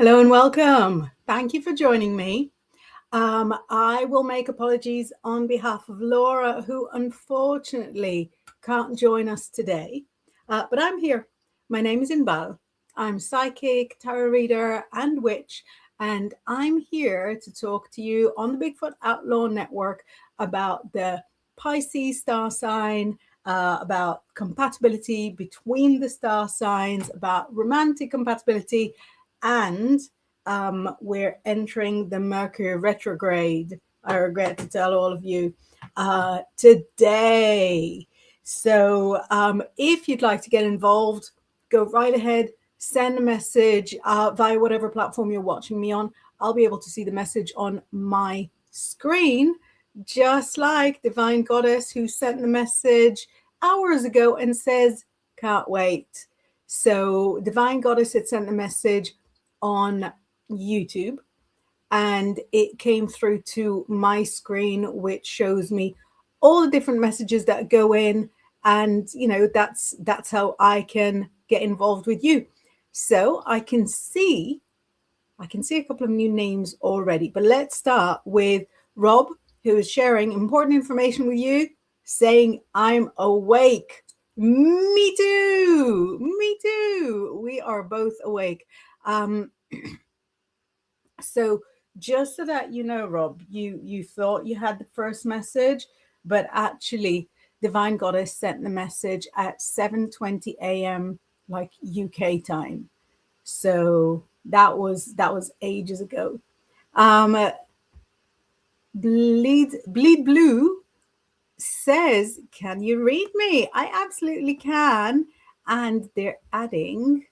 Hello and welcome. Thank you for joining me. I will make apologies on behalf of Laura, who unfortunately can't join us today, but I'm here. My name is Inbaal. I'm psychic, tarot reader, and witch, and I'm here to talk to you on the Bigfoot Outlaw Network about the Pisces star sign, about compatibility between the star signs, about romantic compatibility, and we're entering the Mercury retrograde. I regret to tell all of you today. So if you'd like to get involved, go right ahead, send a message via whatever platform you're watching me on. I'll be able to see the message on my screen, just like Divine Goddess, who sent the message hours ago and says, can't wait. So Divine Goddess had sent the message on YouTube, and it came through to my screen, which shows me all the different messages that go in, and that's how I can get involved with you. So I can see a couple of new names already, but let's start with Rob, who is sharing important information with you, saying I'm awake. Me too. We are both awake. So just so that you know, Rob, you thought you had the first message, but actually Divine Goddess sent the message at 7:20 a.m. like UK time. So that was ages ago. Bleed Blue says, can you read me? I absolutely can. And they're adding,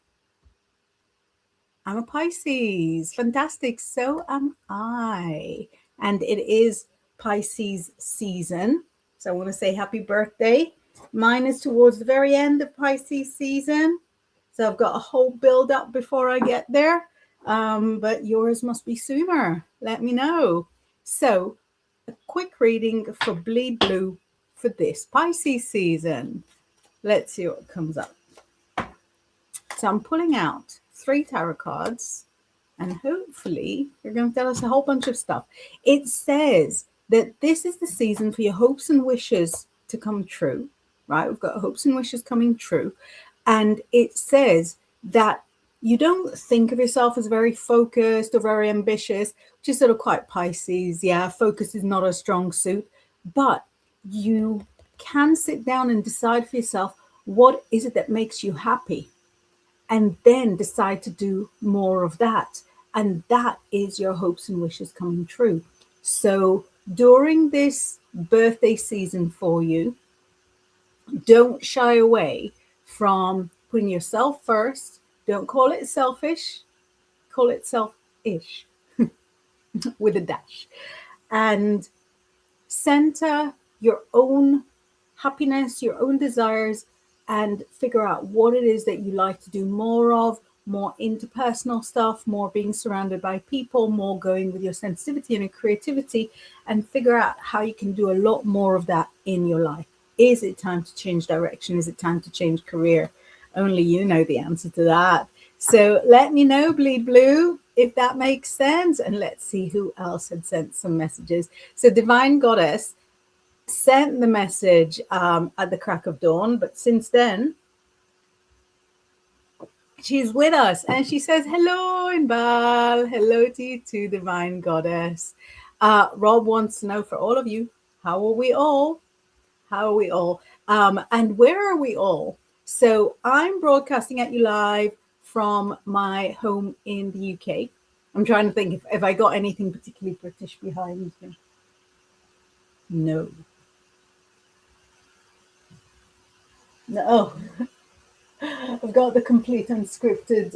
I'm a Pisces. Fantastic. So am I. And it is Pisces season. So I want to say happy birthday. Mine is towards the very end of Pisces season. So I've got a whole build up before I get there. But yours must be sooner. Let me know. So a quick reading for Bleed Blue for this Pisces season. Let's see what comes up. So I'm pulling out 3 tarot cards, and hopefully you're going to tell us a whole bunch of stuff. It says that this is the season for your hopes and wishes to come true, right? We've got hopes and wishes coming true. And it says that you don't think of yourself as very focused or very ambitious, which is sort of quite Pisces. Yeah, focus is not a strong suit, but you can sit down and decide for yourself, what is it that makes you happy? And then decide to do more of that. And that is your hopes and wishes coming true. So during this birthday season for you, don't shy away from putting yourself first. Don't call it selfish, call it self-ish with a dash. And center your own happiness, your own desires, and figure out what it is that you like to do more of, more interpersonal stuff, more being surrounded by people, more going with your sensitivity and your creativity, and figure out how you can do a lot more of that in your life. Is it time to change direction? Is it time to change career? Only you know the answer to that. So let me know, Bleed Blue, if that makes sense. And let's see who else had sent some messages. So Divine Goddess sent the message at the crack of dawn, but since then she's with us, and she says, hello, Inbaal. Hello to you too, Divine Goddess. Rob wants to know, for all of you, how are we all? And where are we all? So I'm broadcasting at you live from my home in the UK. I'm trying to think if I got anything particularly British behind me. No. I've got the complete unscripted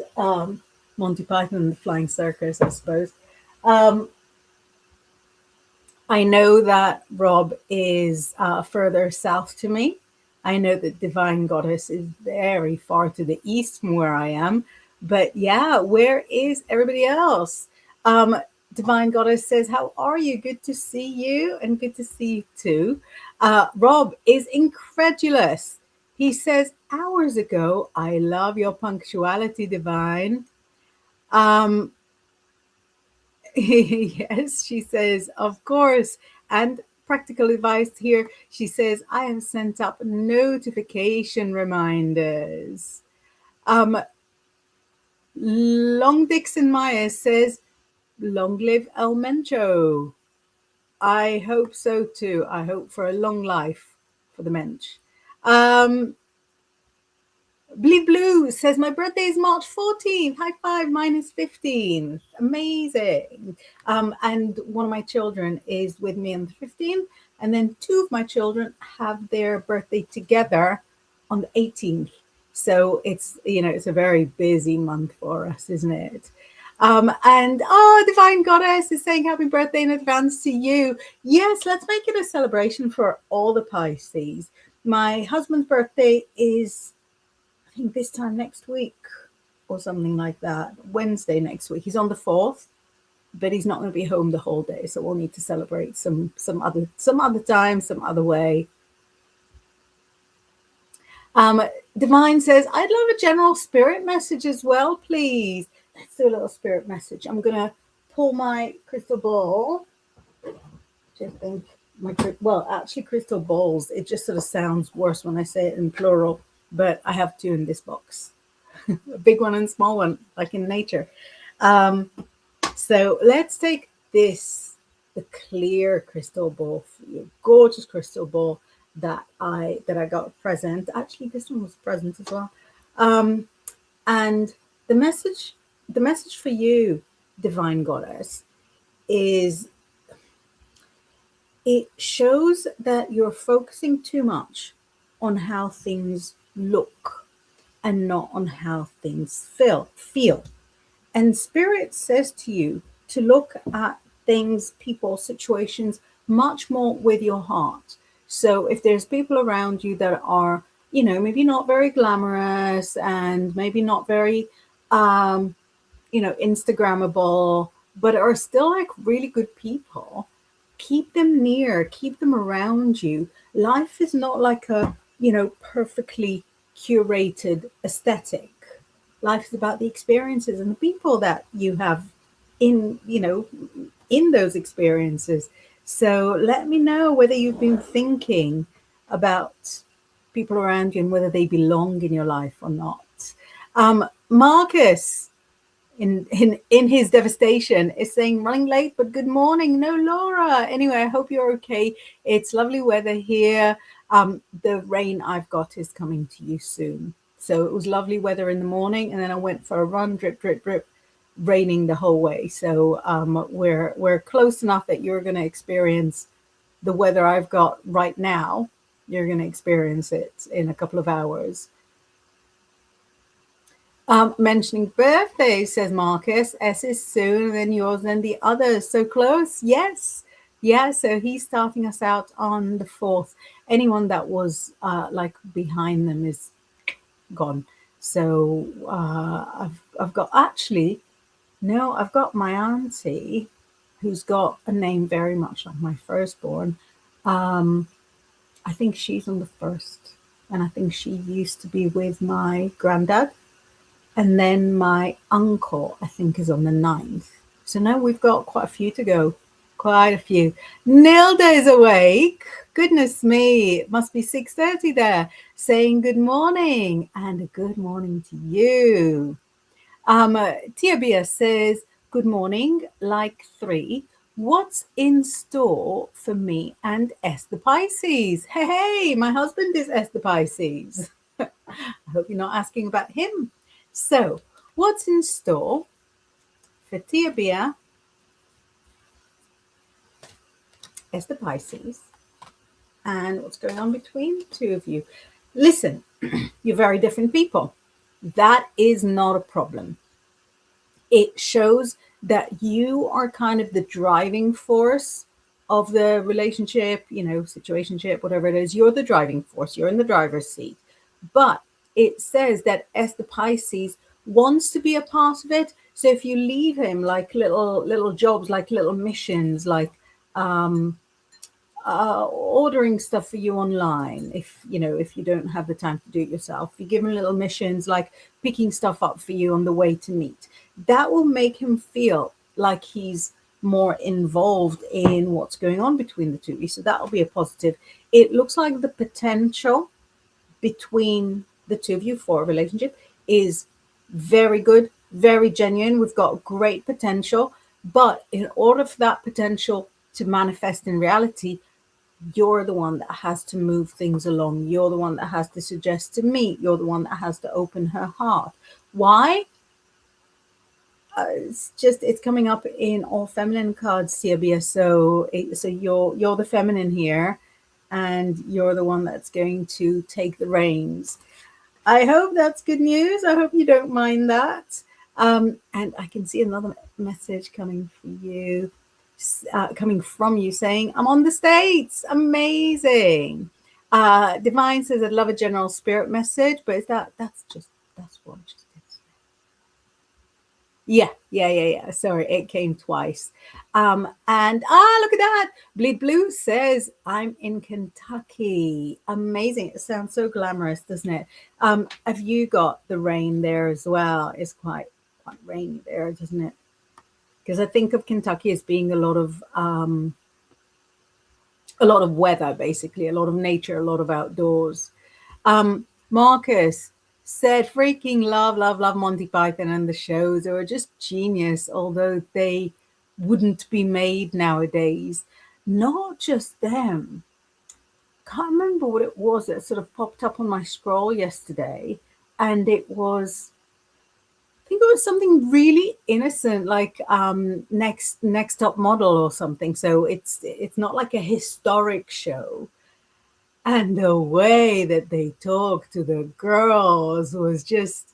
Monty Python and the Flying Circus, I suppose. I know that Rob is further south to me. I know that Divine Goddess is very far to the east from where I am. But yeah, where is everybody else? Divine Goddess says, how are you? Good to see you, and good to see you too. Rob is incredulous. He says, hours ago, I love your punctuality, Divine. Yes, she says, of course. And practical advice here, she says, I have sent up notification reminders. Long Dixon Myers says, long live El Mencho. I hope so too. I hope for a long life for the Mensch. Bleed Blue says, my birthday is March 14th. High five, mine is 15th. Amazing. And one of my children is with me on the 15th. And then two of my children have their birthday together on the 18th. So it's, it's a very busy month for us, isn't it? And Divine Goddess is saying happy birthday in advance to you. Yes, let's make it a celebration for all the Pisces. My husband's birthday is, I think, this time next week or something like that. Wednesday next week. He's on the 4th, but he's not going to be home the whole day. So we'll need to celebrate some other time, some other way. Divine says, I'd love a general spirit message as well, please. Let's do a little spirit message. I'm going to pull my crystal ball. Just think actually crystal balls. It just sort of sounds worse when I say it in plural, but I have two in this box. A big one and a small one, like in nature. So let's take this, the clear crystal ball for you. Gorgeous crystal ball that I got a present. Actually, this one was a present as well. And the message for you, Divine Goddess, is it shows that you're focusing too much on how things look and not on how things feel. And Spirit says to you to look at things, people, situations much more with your heart. So if there's people around you that are, maybe not very glamorous and maybe not very, Instagrammable, but are still like really good people, keep them near, keep them around you. Life is not like a, perfectly curated aesthetic. Life is about the experiences and the people that you have in those experiences. So let me know whether you've been thinking about people around you and whether they belong in your life or not. Marcus, in his devastation, is saying running late, but good morning. No, Laura. Anyway, I hope you're okay. It's lovely weather here. The rain I've got is coming to you soon. So it was lovely weather in the morning, and then I went for a run, drip, drip, drip, raining the whole way. So we're close enough that you're going to experience the weather I've got right now. You're going to experience it in a couple of hours. Mentioning birthdays, says Marcus. S is soon, and then yours, and the others. So close. Yes. Yeah, so he's starting us out on the 4th. Anyone that was like behind them is gone. So I've got my auntie who's got a name very much like my firstborn. I think she's on the 1st, and I think she used to be with my granddad. And then my uncle, I think, is on the 9th. So now we've got quite a few to go. Quite a few. Nilda is awake. Goodness me. It must be 6:30 there. Saying good morning. And a good morning to you. Tia Bia says, good morning, like 3. What's in store for me and S the Pisces? Hey, my husband is S the Pisces. I hope you're not asking about him. So, what's in store for Tia Bia, as the Pisces, and what's going on between the two of you? Listen, you're very different people. That is not a problem. It shows that you are kind of the driving force of the relationship, situationship, whatever it is. You're the driving force. You're in the driver's seat. But it says that as the Pisces wants to be a part of it. So if you leave him like little jobs, like little missions, like ordering stuff for you online, if you don't have the time to do it yourself, you give him little missions like picking stuff up for you on the way to meet, that will make him feel like he's more involved in what's going on between the two of you. So that'll be a positive. It looks like the potential between the two of you for a relationship is very good, very genuine. We've got great potential, but in order for that potential to manifest in reality, you're the one that has to move things along. You're the one that has to suggest to meet. You're the one that has to open her heart. Why? It's coming up in all feminine cards, CBS. So you're the feminine here, and you're the one that's going to take the reins. I hope that's good news. I hope you don't mind that. And I can see another message coming from you, saying, I'm on the States. Amazing. Divine says, I'd love a general spirit message, but is that's what I just did. Yeah. Sorry, it came twice. And look at that. Bleed Blue says, I'm in Kentucky. Amazing. It sounds so glamorous, doesn't it? Have you got the rain there as well? It's quite rainy there, doesn't it? Because I think of Kentucky as being a lot of weather, basically, a lot of nature, a lot of outdoors. Marcus said, freaking love Monty Python and the shows. They were just genius, although they wouldn't be made nowadays. Not just them. Can't remember what it was that sort of popped up on my scroll yesterday. And it was, I think it was something really innocent, like Next Top Model or something. So it's not like a historic show. And the way that they talked to the girls was just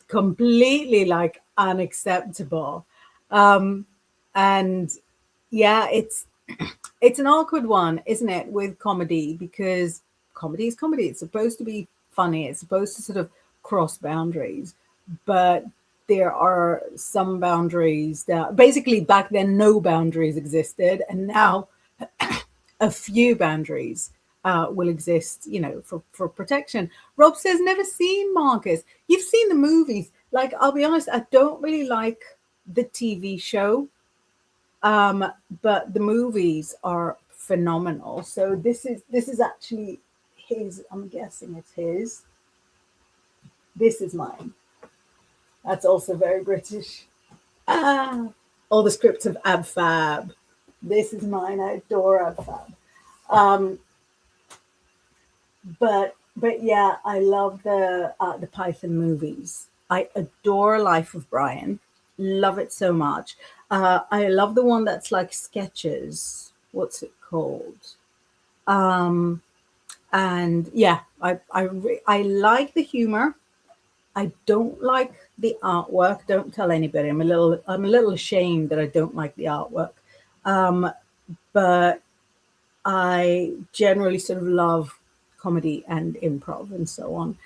completely like unacceptable. And yeah, it's an awkward one, isn't it, with comedy, because comedy is comedy. It's supposed to be funny. It's supposed to sort of cross boundaries. But there are some boundaries that basically back then no boundaries existed, and now a few boundaries will exist, for protection. Rob says, never seen Marcus. You've seen the movies. Like, I'll be honest, I don't really like the TV show, but the movies are phenomenal. So this is actually his. I'm guessing it's his. This is mine. That's also very British. All the scripts of Ab Fab. This is mine. I adore Ab Fab. But yeah, I love the Python movies. I adore Life of Brian. Love it so much. I love the one that's like sketches. What's it called? And yeah, I like the humor. I don't like the artwork. Don't tell anybody. I'm a little ashamed that I don't like the artwork. But I generally sort of love comedy and improv and so on.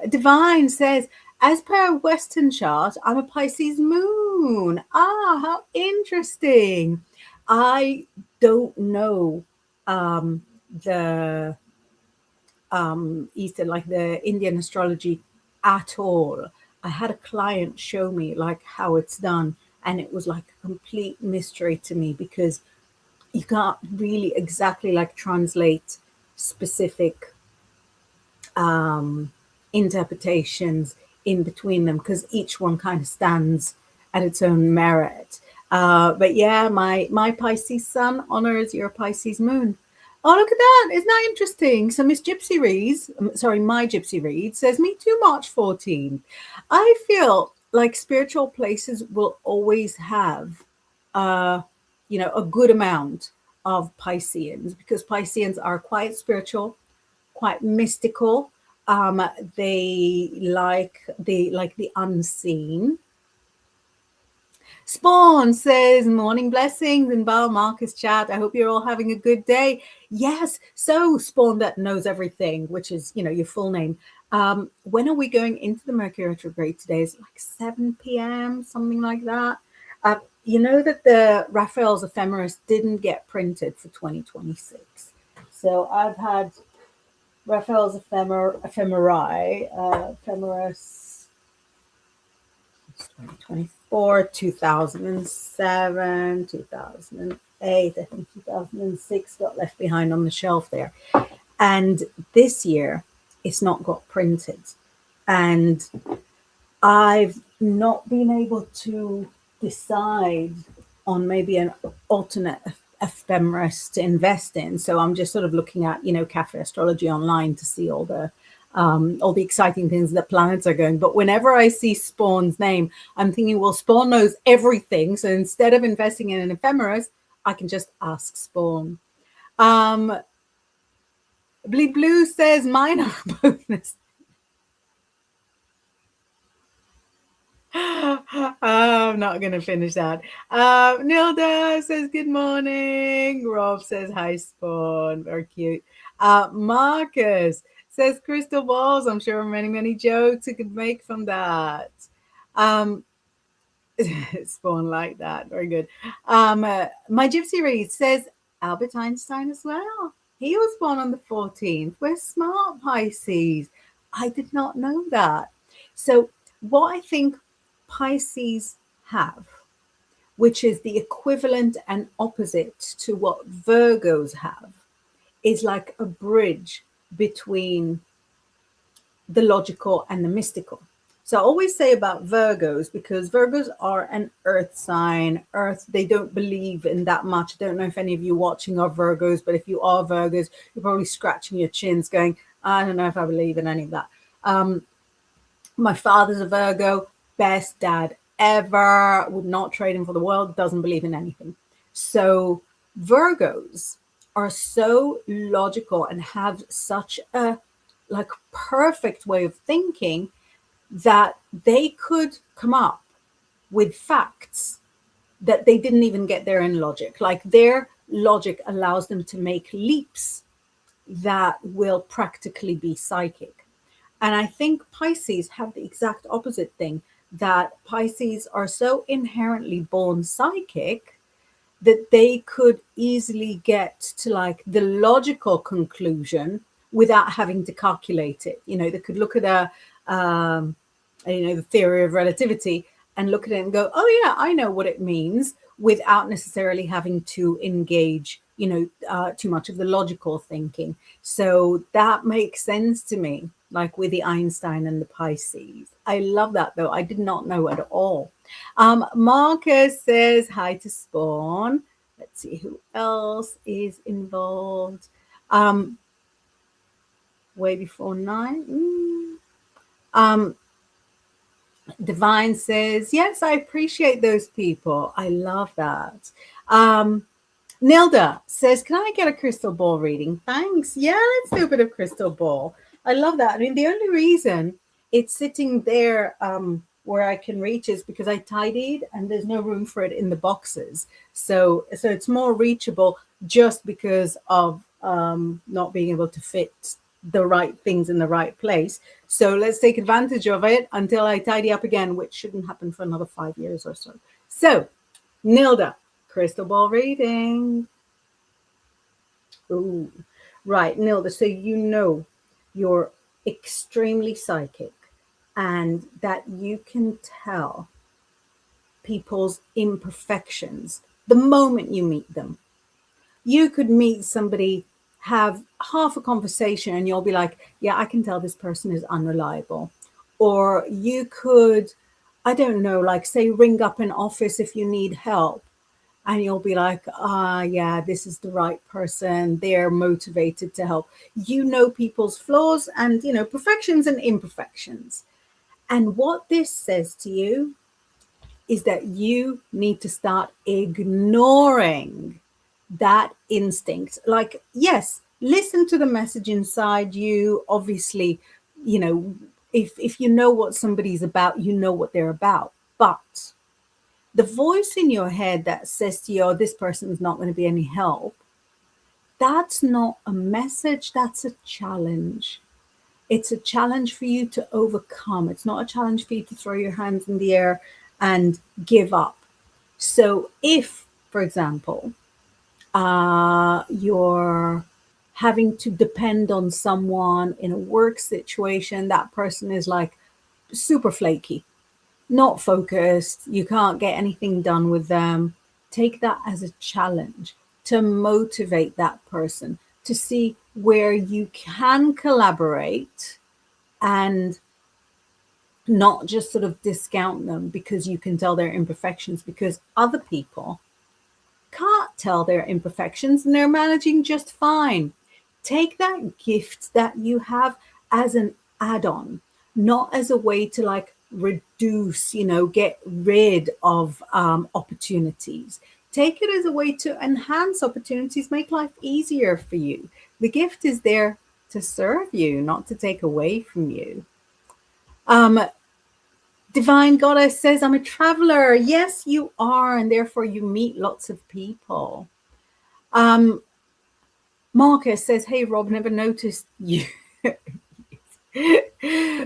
Divine says, as per Western chart, I'm a Pisces moon. How interesting. I don't know the Eastern, like the Indian astrology at all. I had a client show me like how it's done, and it was like a complete mystery to me, because you can't really exactly like translate specific interpretations in between them, because each one kind of stands at its own merit. But yeah, my Pisces sun honors your Pisces moon. Oh, look at that. Isn't that interesting? So Miss Gypsy Reads, my Gypsy Read says, me too, March 14th. I feel like spiritual places will always have, a good amount of Pisceans, because Pisceans are quite spiritual, quite mystical. They like the unseen. Spawn says, morning blessings, Inbaal Marcus chat. I hope you're all having a good day. Yes. So Spawn that knows everything, which is, your full name. When are we going into the Mercury retrograde today? Is it like 7 p.m., something like that? You know that the Raphael's Ephemeris didn't get printed for 2026. So I've had Raphael's Ephemeris, Ephemeris 2023. or 2007, 2008, I think 2006 got left behind on the shelf there. And this year, it's not got printed. And I've not been able to decide on maybe an alternate ephemeris to invest in. So I'm just sort of looking at, cafe astrology online to see all the exciting things that planets are going. But whenever I see Spawn's name, I'm thinking, well, Spawn knows everything. So instead of investing in an ephemeris, I can just ask Spawn. Bleed Blue says mine are bonus. I'm not going to finish that. Nilda says good morning. Rob says hi, Spawn. Very cute. Marcus says crystal balls. I'm sure many, many jokes you could make from that. Spawn like that. Very good. My Gypsy Reed says Albert Einstein as well. He was born on the 14th. We're smart, Pisces. I did not know that. So what I think Pisces have, which is the equivalent and opposite to what Virgos have, is like a bridge between the logical and the mystical. So I always say about Virgos, because Virgos are an earth sign. Earth, they don't believe in that much. I don't know if any of you watching are Virgos, but if you are Virgos, you're probably scratching your chins going, I don't know if I believe in any of that. My father's a Virgo, best dad ever, would not trade him for the world, doesn't believe in anything. So Virgos are so logical and have such a perfect way of thinking that they could come up with facts that they didn't even get there in logic. Like their logic allows them to make leaps that will practically be psychic. And I think Pisces have the exact opposite thing, that Pisces are so inherently born psychic that they could easily get to the logical conclusion without having to calculate it. They could look at the theory of relativity and look at it and go, oh yeah, I know what it means, without necessarily having to engage, too much of the logical thinking. So that makes sense to me, like with the Einstein and the Pisces. I love that though. I did not know at all. Marcus says hi to Spawn. Let's see who else is involved. Way before 9. Divine says, yes, I appreciate those people. I love that. Nilda says, can I get a crystal ball reading? Thanks. Yeah, let's do a bit of crystal ball. I love that. I mean, the only reason it's sitting there where I can reach is because I tidied and there's no room for it in the boxes. So it's more reachable just because of not being able to fit the right things in the right place. So let's take advantage of it until I tidy up again, which shouldn't happen for another 5 years or so. So, Nilda, crystal ball reading. Ooh, right, Nilda. So you're extremely psychic, and that you can tell people's imperfections the moment you meet them. You could meet somebody, have half a conversation, and you'll be like, yeah, I can tell this person is unreliable. Or you could, I don't know, say ring up an office if you need help, and you'll be like, yeah, this is the right person. They're motivated to help. People's flaws and, perfections and imperfections. And what this says to you is that you need to start ignoring that instinct. Yes, listen to the message inside you. Obviously, if you know what somebody's about, you know what they're about. But the voice in your head that says to you, oh, this person's not going to be any help, that's not a message, that's a challenge. It's a challenge for you to overcome. It's not a challenge for you to throw your hands in the air and give up. So if, for example, you're having to depend on someone in a work situation, that person is super flaky. not focused, you can't get anything done with them, take that as a challenge to motivate that person to see where you can collaborate and not just sort of discount them because you can tell their imperfections, because other people can't tell their imperfections and they're managing just fine. Take that gift that you have as an add on, not as a way to like reduce, get rid of opportunities. Take it as a way to enhance opportunities, make life easier for you. The gift is there to serve you, not to take away from you. Divine Goddess says, I'm a traveler. Yes, you are, and therefore you meet lots of people. Marcus says, hey, Rob, never noticed you.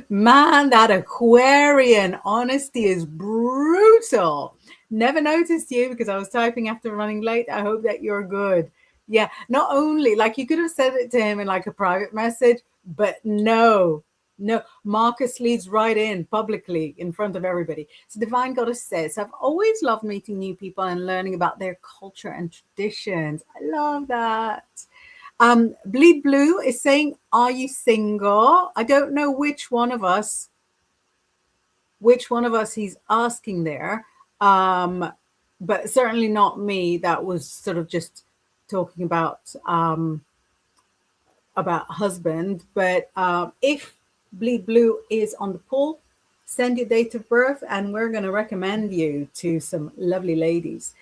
Man, that Aquarian honesty is brutal. Never noticed you because I was typing after running late. I hope that you're good. Yeah, not only, like, you could have said it to him in like a private message, but no, Marcus leads right in publicly in front of everybody. So Divine Goddess says, I've always loved meeting new people and learning about their culture and traditions. I love that. Bleed Blue is saying, are you single? I don't know which one of us he's asking there. But certainly not me. That was sort of just talking about husband. But if Bleed Blue is on the poll, send your date of birth and we're going to recommend you to some lovely ladies.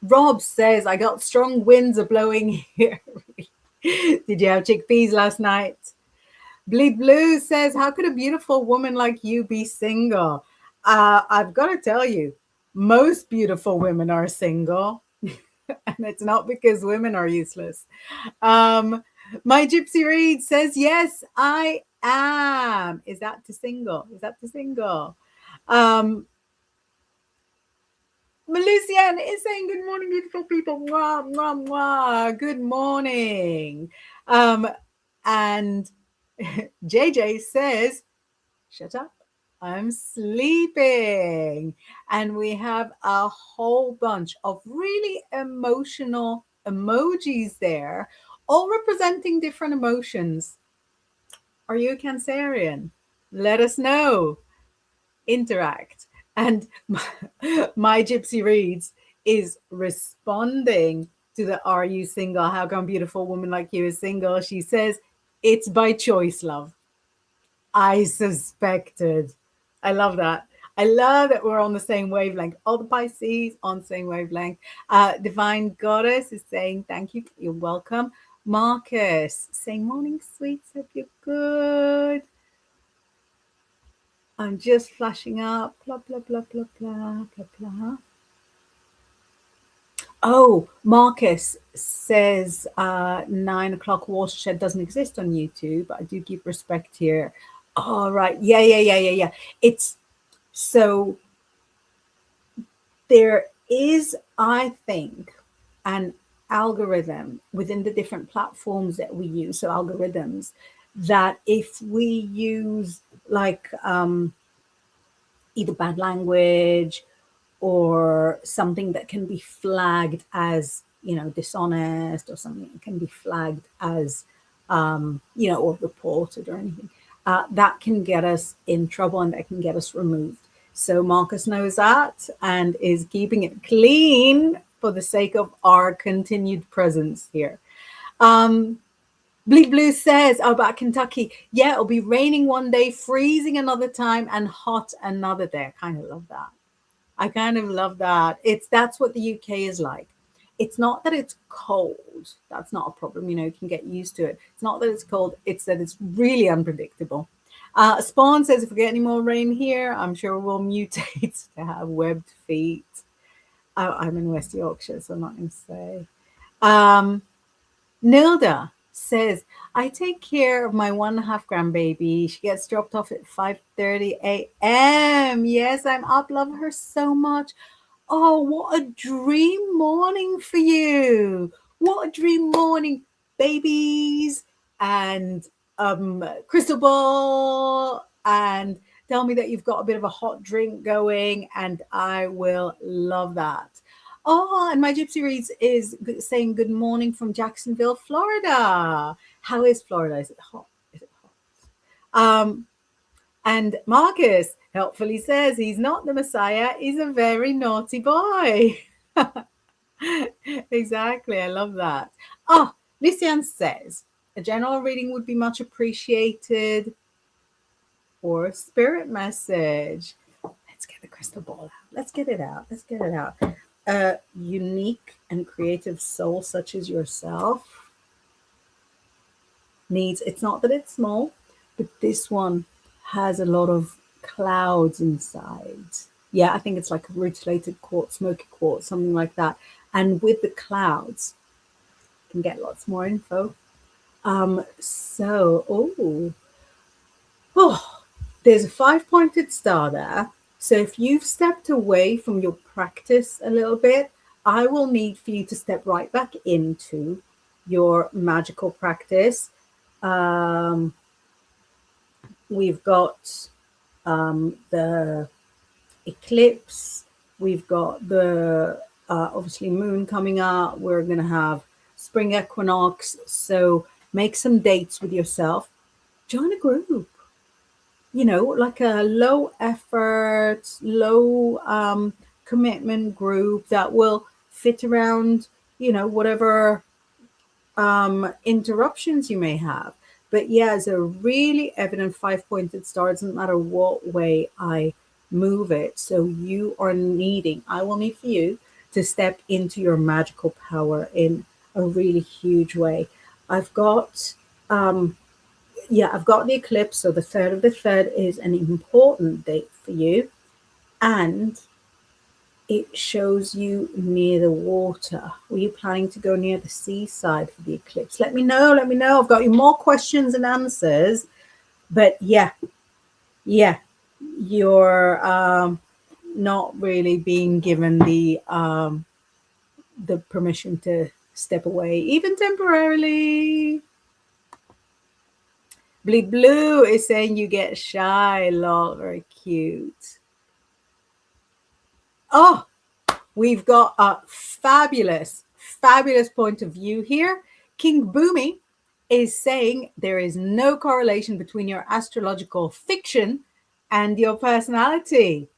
Rob says, I got strong winds are blowing here. Did you have chickpeas last night? Bleed Blue says, how could a beautiful woman like you be single? I've got to tell you, most beautiful women are single. And it's not because women are useless. My Gypsy Reed says, yes, I am. Is that to single? Malusian is saying, good morning, beautiful people. Mwah, mwah, mwah. Good morning. And JJ says, shut up, I'm sleeping. And we have a whole bunch of really emotional emojis there, all representing different emotions. Are you a Cancerian? Let us know. Interact. And my Gypsy Reads is responding to the are you single? How come beautiful woman like you is single? She says, it's by choice, love. I suspected. I love that. I love that we're on the same wavelength. All the Pisces on the same wavelength. Divine Goddess is saying, thank you. You're welcome. Marcus saying, morning, sweets. Hope you're good. I'm just flashing up. Blah, blah, blah, blah, blah, blah, blah. Oh, Marcus says 9 o'clock watershed doesn't exist on YouTube, but I do keep respect here. Oh, right. Yeah. It's so there is, I think, an algorithm within the different platforms that we use. So algorithms that if we use like either bad language or something that can be flagged as, dishonest, or something that can be flagged as, or reported or anything, that can get us in trouble and that can get us removed. So Marcus knows that and is keeping it clean for the sake of our continued presence here. Bleed Blue says, oh, about Kentucky. Yeah, it'll be raining one day, freezing another time, and hot another day. I kind of love that. That's what the UK is like. It's not that it's cold. That's not a problem. You can get used to it. It's not that it's cold. It's that it's really unpredictable. Spawn says, if we get any more rain here, I'm sure we'll mutate to have webbed feet. I'm in West Yorkshire, so I'm not going to say. Nilda says, I take care of my 1.5 grandbaby. She gets dropped off at 5:30 a.m. Yes, I'm up. Love her so much. Oh, what a dream morning for you. What a dream morning, babies and crystal ball and Tell me that you've got a bit of a hot drink going, and I will love that. Oh, and my Gypsy Reads is saying good morning from Jacksonville, Florida. How is Florida? Is it hot? Is it hot? And Marcus helpfully says he's not the Messiah. He's a very naughty boy. Exactly. I love that. Oh, Lucian says a general reading would be much appreciated, or a spirit message. Let's get the crystal ball out. Let's get it out. Let's get it out. A unique and creative soul such as yourself needs, it's not that it's small, but this one has a lot of clouds inside. Yeah, I think it's like a rutilated quartz, smoky quartz, something like that. And with the clouds, you can get lots more info. There's a 5-pointed star there. So if you've stepped away from your practice a little bit, I will need for you to step right back into your magical practice. We've got the eclipse. We've got the obviously moon coming up. We're going to have spring equinox. So make some dates with yourself. Join a group. You know, like a low effort, low commitment group that will fit around, you know, whatever interruptions you may have. But yeah, it's a really evident 5-pointed star. It doesn't matter what way I move it. So you are needing, I will need for you to step into your magical power in a really huge way. I've got the eclipse. So the 3rd of the 3rd is an important date for you. And it shows you near the water. Were you planning to go near the seaside for the eclipse? Let me know. Let me know. I've got you more questions and answers. But yeah, you're not really being given the permission to step away, even temporarily. Bleed Blue is saying you get shy. Lol, very cute. Oh, we've got a fabulous point of view here. King Boomy is saying there is no correlation between your astrological fiction and your personality.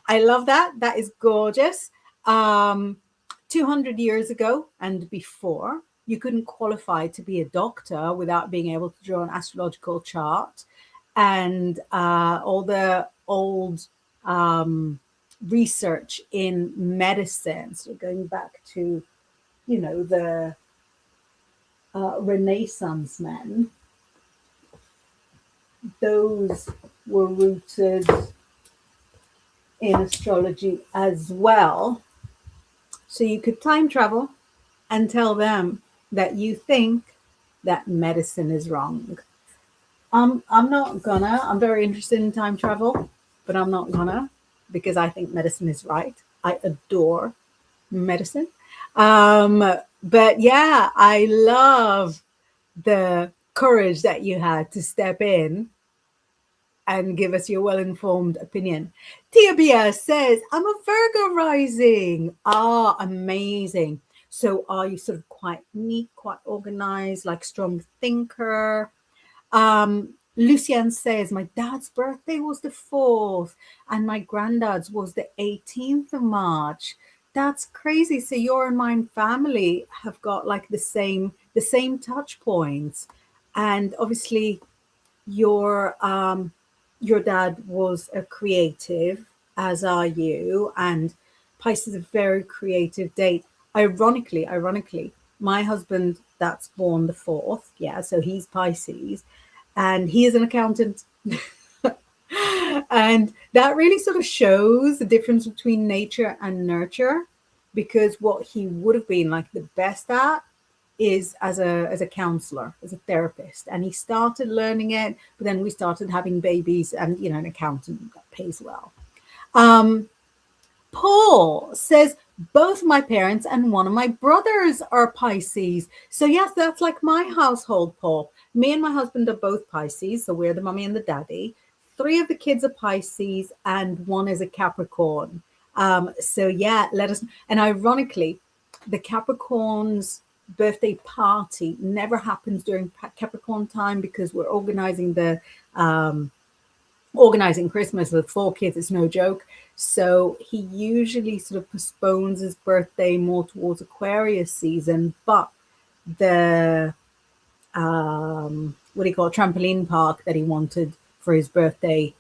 I love that. That is gorgeous. 200 years ago and before, you couldn't qualify to be a doctor without being able to draw an astrological chart. And all the old research in medicine, so going back to, you know, the Renaissance men, those were rooted in astrology as well. So you could time travel and tell them that you think that medicine is wrong. I'm not gonna. I'm very interested in time travel, but I'm not gonna, because I think medicine is right. I adore medicine. But yeah, I love the courage that you had to step in and give us your well-informed opinion. Tia Bia says, I'm a Virgo rising. Ah, amazing. So are you sort of quite neat, quite organized, like strong thinker? Lucian says, my dad's birthday was the 4th and my granddad's was the 18th of March. That's crazy. So your and mine family have got like the same touch points. And obviously your dad was a creative, as are you, and Pisces is a very creative date. Ironically, my husband, that's born the 4th, yeah, so he's Pisces, and he is an accountant. And that really sort of shows the difference between nature and nurture, because what he would have been like the best at is as a counselor, as a therapist, and he started learning it, but then we started having babies, and you know, an accountant that pays well. Paul says both my parents and one of my brothers are Pisces. So yes, that's like my household, Paul. Me and my husband are both Pisces, so we're the mummy and the daddy. 3 of the kids are Pisces and 1 is a Capricorn. So yeah, let us. And ironically, the Capricorn's birthday party never happens during Capricorn time because we're organizing Christmas with 4 kids. It's no joke. So he usually sort of postpones his birthday more towards Aquarius season. But the what do you call it, trampoline park that he wanted for his birthday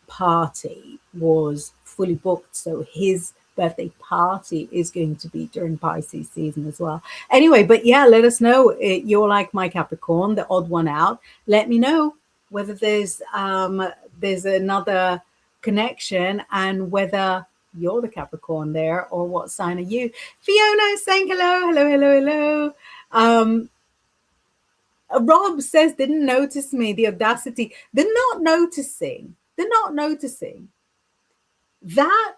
party was fully booked. So his birthday party is going to be during Pisces season as well. Anyway, but yeah, let us know. You're like my Capricorn, the odd one out. Let me know whether there's another connection and whether you're the Capricorn there or what sign are you. Fiona is saying hello. Rob says didn't notice me, the audacity. They're not noticing that.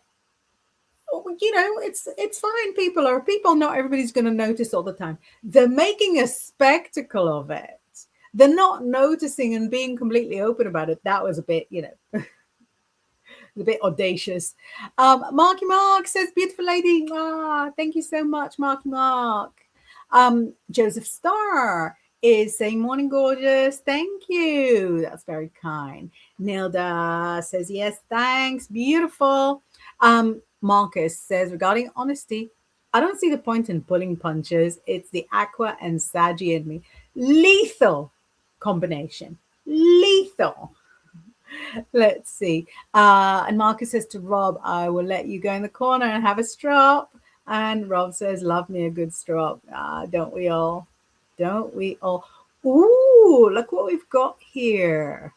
It's fine. People, not everybody's going to notice all the time. They're making a spectacle of it. They're not noticing and being completely open about it. That was a bit, a bit audacious. Marky Mark says, beautiful lady. Thank you so much, Marky Mark. Joseph Starr is saying, morning, gorgeous. Thank you. That's very kind. Nilda says, yes, thanks. Beautiful. Marcus says, regarding honesty, I don't see the point in pulling punches. It's the Aqua and Saggy in me. Lethal combination. Lethal. Let's see. And Marcus says to Rob, I will let you go in the corner and have a strop. And Rob says, love me a good strop. Don't we all? Don't we all? Ooh, look what we've got here.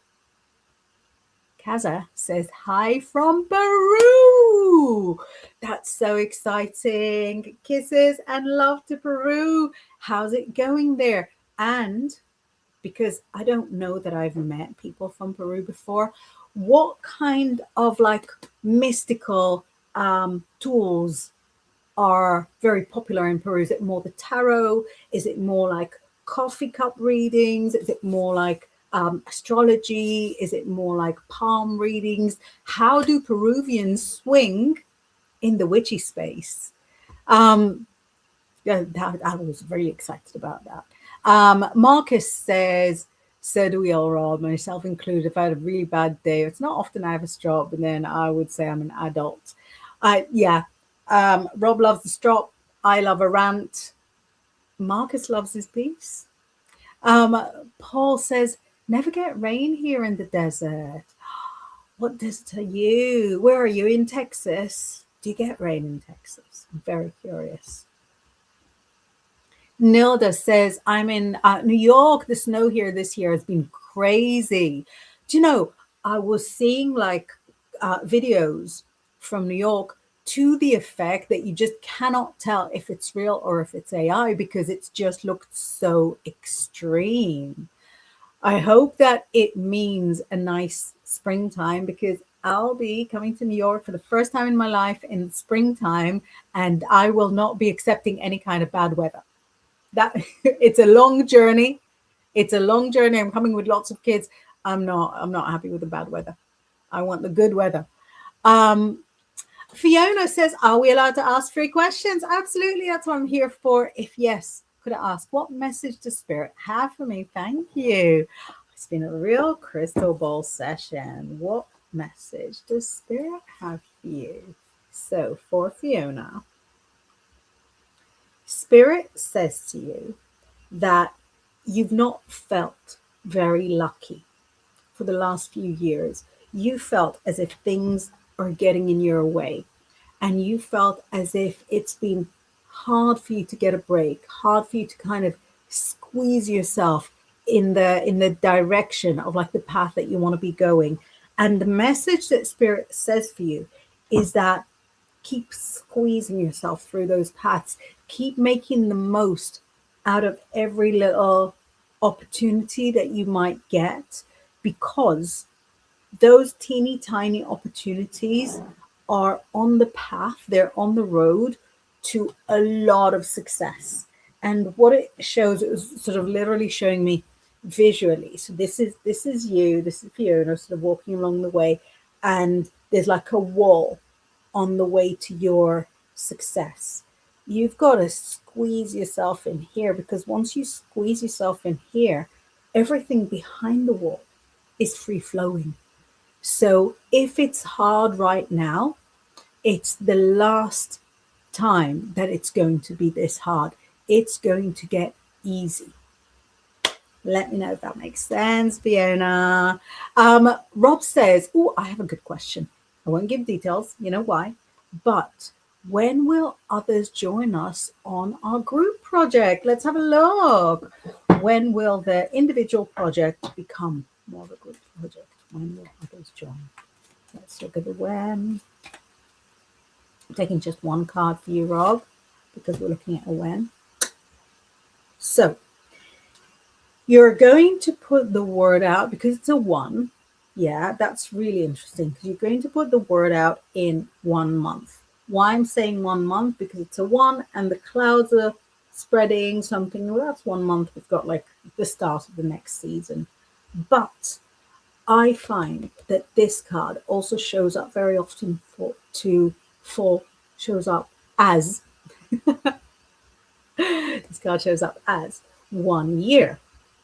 Kaza says, hi from Peru. That's so exciting. Kisses and love to Peru. How's it going there? And because I don't know that I've met people from Peru before, what kind of like mystical tools are very popular in Peru? Is it more the tarot? Is it more like coffee cup readings? Is it more like astrology? Is it more like palm readings? How do Peruvians swing in the witchy space? I was very excited about that. Marcus says, so do we all, Rob, myself included. If I had a really bad day, it's not often I have a strop, and then I would say I'm an adult. Rob loves the strop. I love a rant. Marcus loves his peace. Paul says, never get rain here in the desert. What desert are you? Where are you? In Texas? Do you get rain in Texas? I'm very curious. Nilda says, I'm in New York. The snow here this year has been crazy. Do you know, I was seeing like videos from New York to the effect that you just cannot tell if it's real or if it's AI because it's just looked so extreme. I hope that it means a nice springtime because I'll be coming to New York for the first time in my life in springtime, and I will not be accepting any kind of bad weather. That it's a long journey. I'm coming with lots of kids. I'm not happy with the bad weather. I want the good weather. Fiona says, are we allowed to ask 3 questions? Absolutely. That's what I'm here for. If yes, could I ask, what message does Spirit have for me? Thank you. It's been a real crystal ball session. What message does Spirit have for you? So for Fiona, Spirit says to you that you've not felt very lucky for the last few years. You felt as if things are getting in your way, and you felt as if it's been hard for you to get a break, hard for you to kind of squeeze yourself in the direction of like the path that you want to be going. And the message that Spirit says for you is that keep squeezing yourself through those paths. Keep making the most out of every little opportunity that you might get, because those teeny tiny opportunities are on the path, they're on the road to a lot of success. And what it shows, it was sort of literally showing me visually. So this is you, this is Fiona sort of walking along the way, and there's like a wall on the way to your success. You've got to squeeze yourself in here, because once you squeeze yourself in here, everything behind the wall is free flowing. So if it's hard right now, it's the last time that it's going to be this hard. It's going to get easy. Let me know if that makes sense, Fiona. Rob says, oh, I have a good question. I won't give details, you know why, but when will others join us on our group project? Let's have a look. When will the individual project become more of a group project? When will others join? Let's look at the when. I'm taking just one card for you, Rob, because we're looking at a when. So you're going to put the word out because it's a one. Yeah, that's really interesting, because you're going to put the word out in 1 month. Why I'm saying 1 month? Because it's a one and the clouds are spreading something. Well, that's 1 month. We've got like the start of the next season. But I find that this card also shows up very often shows up as this card shows up as 1 year.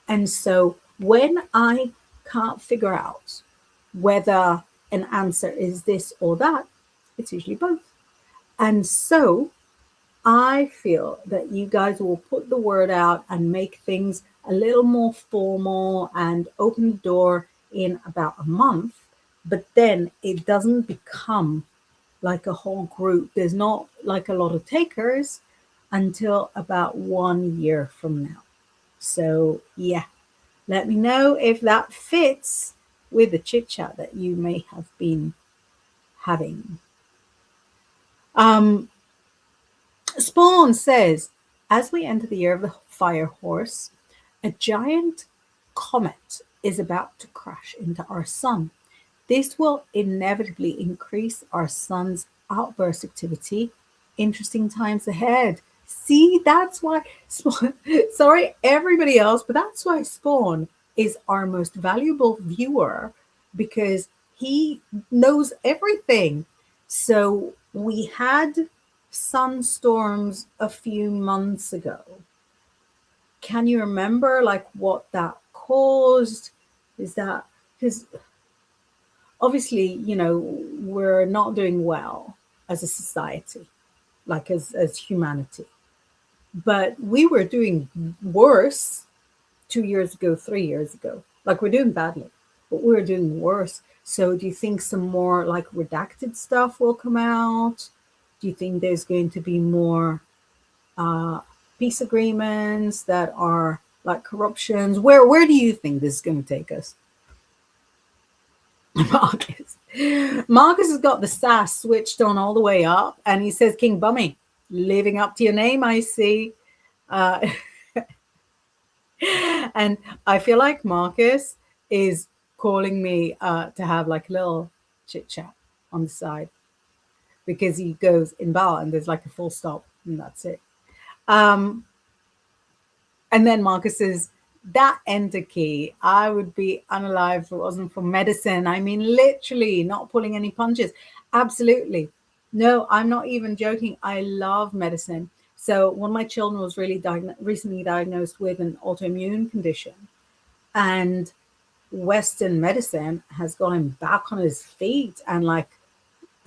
And so when I can't figure out whether an answer is this or that, it's usually both. And so I feel that you guys will put the word out and make things a little more formal and open the door in about a month, but then it doesn't become like a whole group. There's not like a lot of takers until about 1 year from now. So yeah, let me know if that fits with the chit chat that you may have been having. Spawn says, as we enter the year of the fire horse, a giant comet is about to crash into our sun. This will inevitably increase our sun's outburst activity. Interesting times ahead. See, that's why Spawn, sorry everybody else, but that's why Spawn is our most valuable viewer, because he knows everything. So we had sunstorms a few months ago. Can you remember like what that caused? Is that because obviously, you know, we're not doing well as a society, like as humanity. But we were doing worse 2 years ago, 3 years ago. Like we're doing badly, but we were doing worse. So do you think some more like redacted stuff will come out? Do you think there's going to be more peace agreements that are like corruptions? Where do you think this is going to take us? Marcus has got the sass switched on all the way up, and he says, King Bummy, living up to your name, I see. And I feel like Marcus is calling me to have like a little chit chat on the side, because he goes Inbaal and there's like a full stop and that's it. And then Marcus says, that enter key, I would be unalive if it wasn't for medicine. I mean, literally not pulling any punches. Absolutely. No, I'm not even joking. I love medicine. So one of my children was really recently diagnosed with an autoimmune condition, and Western medicine has got him back on his feet and like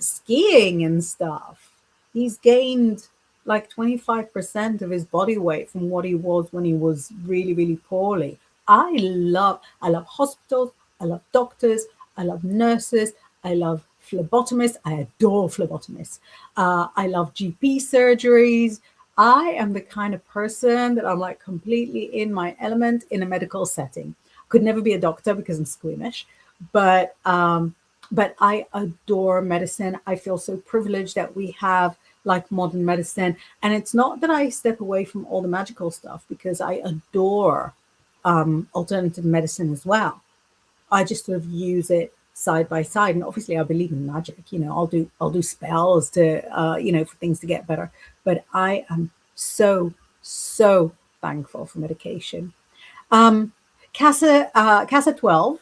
skiing and stuff. He's gained like 25% of his body weight from what he was when he was really, really poorly. I love hospitals. I love doctors. I love nurses. I love phlebotomists. I adore phlebotomists. I love GP surgeries. I am the kind of person that I'm like completely in my element in a medical setting. Could never be a doctor because I'm squeamish, but I adore medicine. I feel so privileged that we have like modern medicine. And it's not that I step away from all the magical stuff, because I adore alternative medicine as well. I just sort of use it side by side. And obviously I believe in magic, you know, I'll do spells to, you know, for things to get better. But I am so thankful for medication. Casa 12.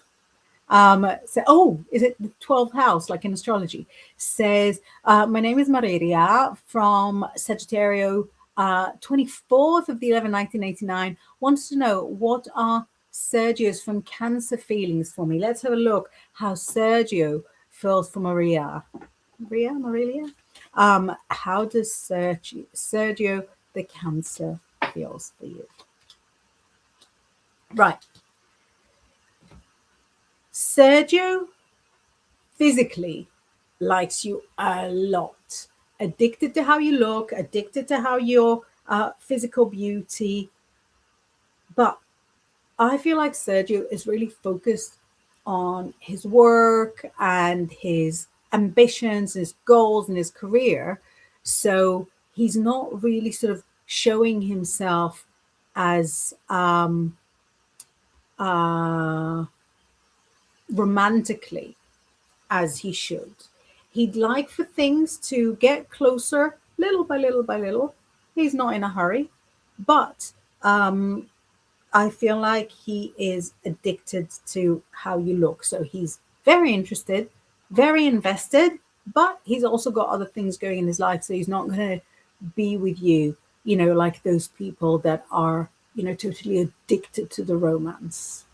Is it the 12th house, like in astrology? Says, my name is Mariria from Sagittario, 24th of the 11th, 1989. Wants to know what are Sergio's from Cancer feelings for me. Let's have a look how Sergio feels for Maria. Marilia? How does Sergio the Cancer feels for you? Right. Sergio physically likes you a lot. Addicted to how you look, addicted to how your physical beauty. But I feel like Sergio is really focused on his work and his ambitions, his goals, and his career. So he's not really sort of showing himself as romantically as he should. He'd like for things to get closer little by little by little. He's not in a hurry, but I feel like he is addicted to how you look. So he's very interested, very invested, but he's also got other things going in his life. So he's not going to be with you, like those people that are, totally addicted to the romance.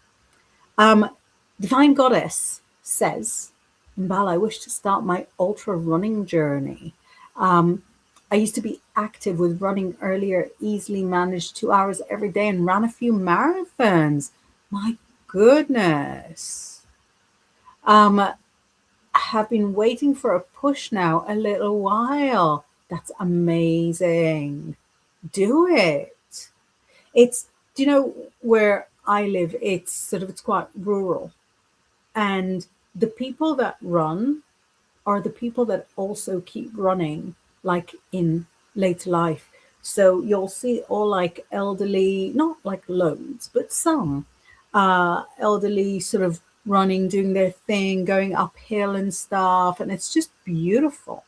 Divine Goddess says, Inbaal, I wish to start my ultra running journey. I used to be active with running earlier, easily managed 2 hours every day and ran a few marathons. My goodness. Have been waiting for a push now a little while. That's amazing. Do it. Do you know where I live? It's quite rural. And the people that run are the people that also keep running, like in later life. So you'll see all like elderly, not like loads, but some elderly sort of running, doing their thing, going uphill and stuff. And it's just beautiful.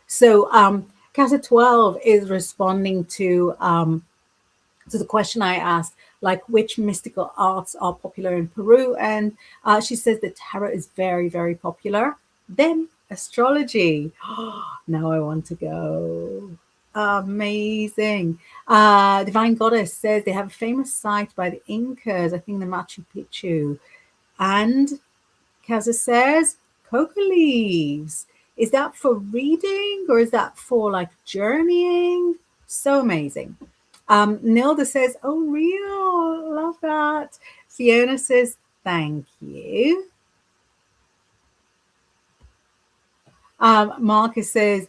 So Casa 12 is responding to the question I asked, like which mystical arts are popular in Peru. And she says that tarot is very, very popular. Then astrology. Now I want to go. Amazing. Divine Goddess says they have a famous site by the Incas, I think the Machu Picchu. And Casa says coca leaves. Is that for reading or is that for like journeying? So amazing. Nilda says, oh, real, love that. Fiona says, thank you. Marcus says,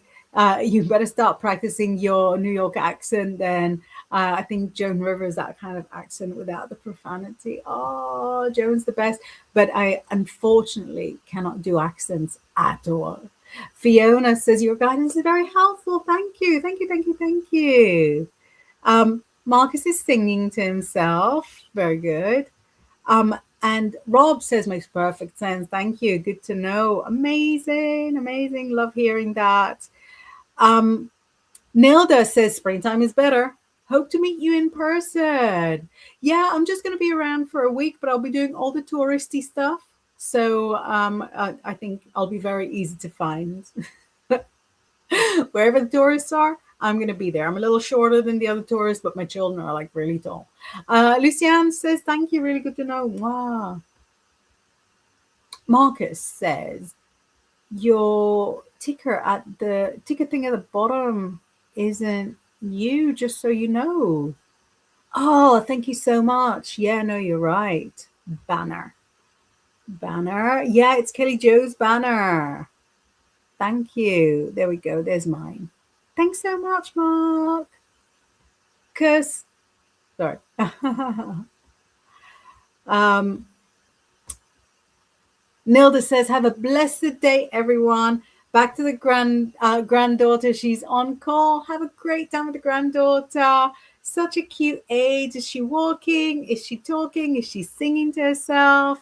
you better start practicing your New York accent then. I think Joan Rivers, that kind of accent without the profanity. Oh, Joan's the best. But I unfortunately cannot do accents at all. Fiona says, your guidance is very helpful. Thank you. Thank you, thank you, thank you. Marcus is singing to himself. Very good. And Rob says, makes perfect sense. Thank you. Good to know. Amazing, amazing. Love hearing that. Nilda says, springtime is better. Hope to meet you in person. Yeah, I'm just going to be around for a week, but I'll be doing all the touristy stuff. So I think I'll be very easy to find. Wherever the tourists are, I'm going to be there. I'm a little shorter than the other tourists, but my children are like really tall. Luciane says, thank you. Really good to know. Wow. Marcus says, your ticker thing at the bottom isn't you, just so you know. Oh, thank you so much. Yeah, no, you're right. Banner. Yeah, it's Kelly Joe's banner. Thank you. There we go. There's mine. Thanks so much, Mark. Sorry. Nilda says, have a blessed day, everyone. Back to the granddaughter. She's on call. Have a great time with the granddaughter. Such a cute age. Is she walking? Is she talking? Is she singing to herself?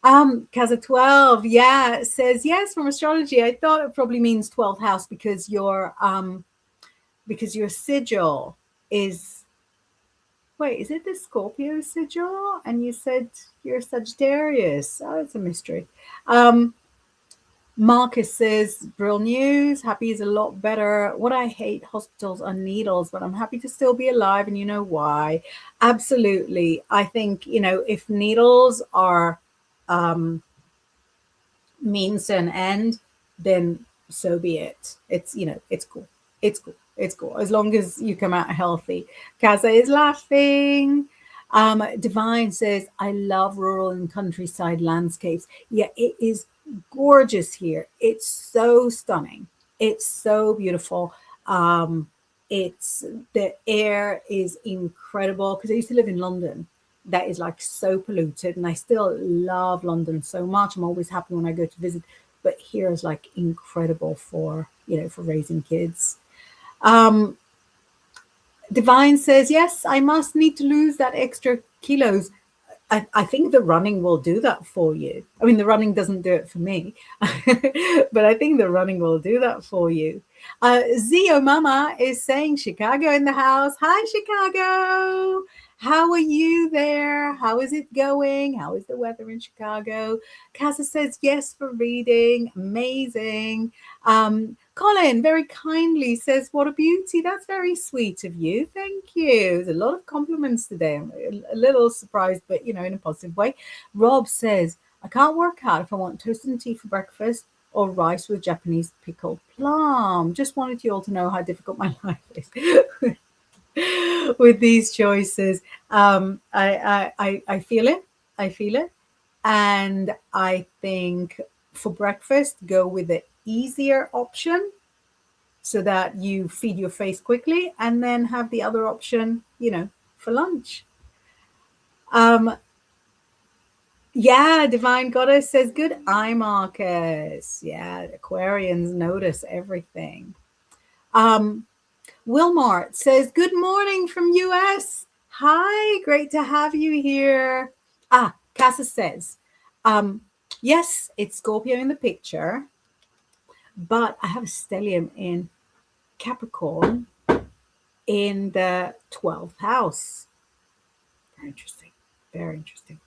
Casa 12, yeah, says yes from astrology. I thought it probably means 12th house because your sigil is Wait, is it the Scorpio sigil? And you said you're Sagittarius. Oh, it's a mystery. Um, Marcus says, Brill news. Happy is a lot better. What I hate hospitals are needles, but I'm happy to still be alive, and you know why. Absolutely. I think, if needles are means to an end, then so be it. It's cool. It's cool. It's cool. As long as you come out healthy. Kaza is laughing. Divine says, I love rural and countryside landscapes. Yeah, it is gorgeous here. It's so stunning. It's so beautiful. It's the air is incredible because I used to live in London. That is like so polluted, and I still love London so much. I'm always happy when I go to visit, but here is like incredible for for raising kids. um Divine says, yes, I must need to lose that extra kilos. I think the running will do that for you. I mean, the running doesn't do it for me, but I think the running will do that for you. Zio Mama is saying Chicago in the house. Hi, Chicago. How are you there? How is it going? How is the weather in Chicago? Casa says yes for reading. Amazing. Colin very kindly says, what a beauty. That's very sweet of you. Thank you. There's a lot of compliments today. I'm a little surprised, but in a positive way. Rob says, I can't work out if I want toast and tea for breakfast or rice with Japanese pickled plum. Just wanted you all to know how difficult my life is with these choices. I feel it. I feel it. And I think for breakfast, go with the easier option so that you feed your face quickly, and then have the other option, for lunch. Yeah, Divine Goddess says, good eye, Marcus. Yeah, Aquarians notice everything. Wilmart says, good morning from US. Hi, great to have you here. Casa says, yes, it's Scorpio in the picture, but I have a stellium in Capricorn in the 12th house. Very interesting. Very interesting.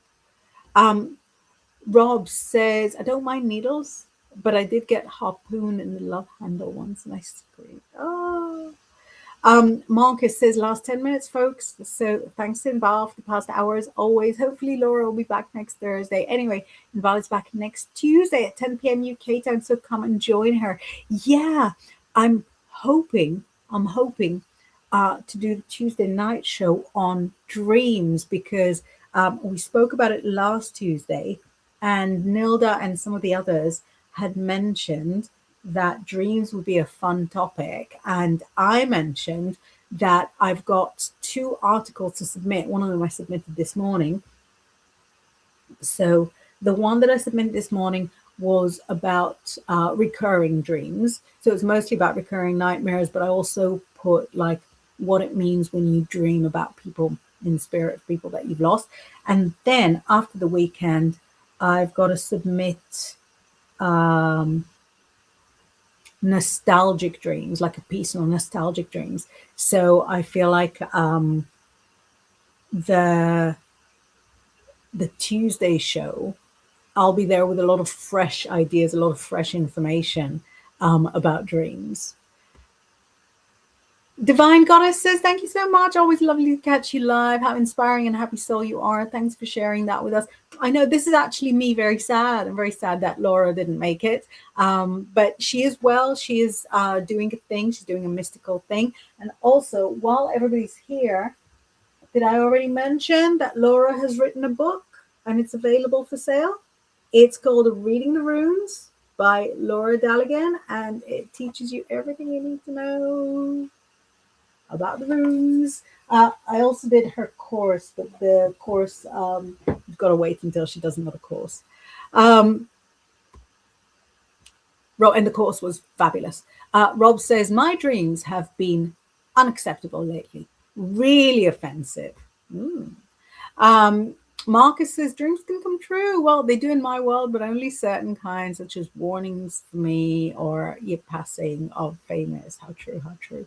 Rob says, I don't mind needles, but I did get harpoon in the love handle once and I screamed. Oh. Marcus says, last 10 minutes, folks. So thanks to Inbaal for the past hours. Always. Hopefully Laura will be back next Thursday. Anyway, Inbaal is back next Tuesday at 10 p.m. UK time. So come and join her. Yeah, I'm hoping to do the Tuesday night show on dreams, because we spoke about it last Tuesday, and Nilda and some of the others had mentioned that dreams would be a fun topic. And I mentioned that I've got 2 articles to submit. One of them I submitted this morning. So the one that I submitted this morning was about recurring dreams. So it's mostly about recurring nightmares, but I also put like what it means when you dream about people in spirit, people that you've lost. And then after the weekend, I've got to submit nostalgic dreams, like a piece on nostalgic dreams. So I feel like the Tuesday show, I'll be there with a lot of fresh ideas, a lot of fresh information about dreams. Divine Goddess says, thank you so much. Always lovely to catch you live. How inspiring and happy soul you are. Thanks for sharing that with us. I know this is actually me very sad. I'm very sad that Laura didn't make it. But she is well. She is doing a thing. She's doing a mystical thing. And also, while everybody's here, did I already mention that Laura has written a book and it's available for sale? It's called Reading the Runes by Laura Daligan, and it teaches you everything you need to know about the runes. I also did her course, but the course, you've got to wait until she does another course. And the course was fabulous. Rob says, my dreams have been unacceptable lately, really offensive. Marcus says, dreams can come true. Well, they do in my world, but only certain kinds, such as warnings for me or your passing of famous. How true, how true.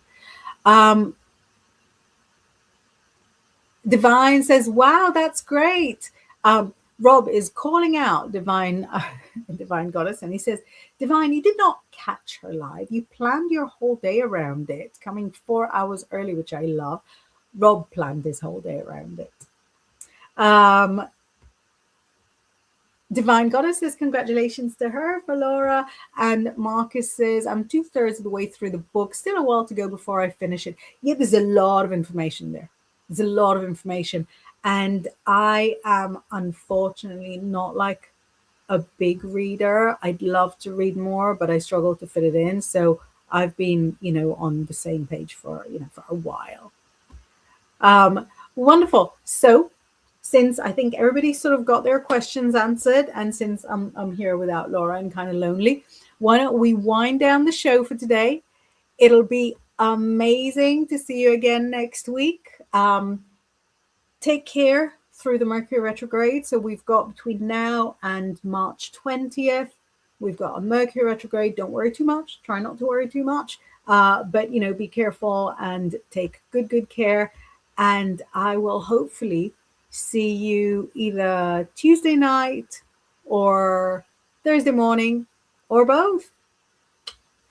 Divine says, wow, that's great. Rob is calling out Divine, Divine Goddess, and he says, Divine, you did not catch her live. You planned your whole day around it, coming 4 hours early, which I love. Rob planned his whole day around it. Divine Goddess says, congratulations to her for Laura. And Marcus says, I'm 2/3 of the way through the book. Still a while to go before I finish it. Yeah, there's a lot of information there. There's a lot of information. And I am unfortunately not like a big reader. I'd love to read more, but I struggle to fit it in. So I've been, on the same page for a while. Wonderful. So since I think everybody sort of got their questions answered, and since I'm here without Laura and kind of lonely, why don't we wind down the show for today? It'll be amazing to see you again next week. Take care through the Mercury retrograde. So we've got between now and March 20th, we've got a Mercury retrograde. Don't worry too much. Try not to worry too much. But, be careful and take good care. And I will hopefully see you either Tuesday night or Thursday morning or both.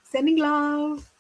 Sending love.